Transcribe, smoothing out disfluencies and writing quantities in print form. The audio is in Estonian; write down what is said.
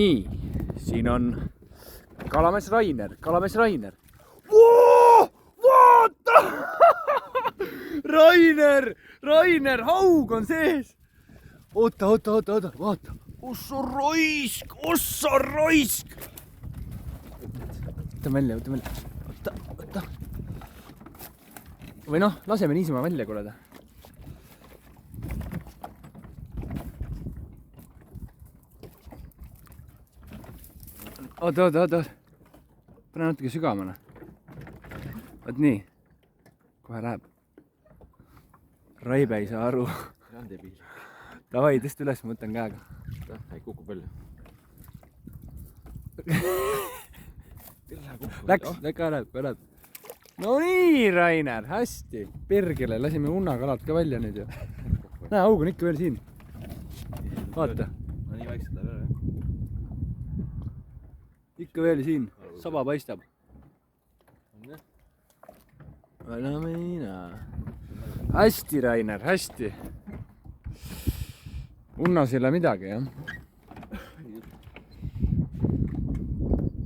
Nii, siin on kalamees Rainer. Vaata! Rainer, haug on sees. Oota, vaata. Ossa raisk. Võta välja. Oota. Või noh, laseme niisama välja, kuule. Oota. Pane natuke sügavamana. Vaat nii. Kohe läheb. Raibe ei saa aru. Davai, tõsta üles, ma võtan käega. Ei kuku palju. Läks, läheb. No nii, Rainer, hästi. Pergele, lasime unnakalad ka välja nüüd ju. Näe, aug on ikka veel siin. Vaata. No nii vaikselt läheb ära, jah. Ikka veel siin. Saba paistab. Hästi, Rainer, hästi. Unnas ei ole midagi, jah.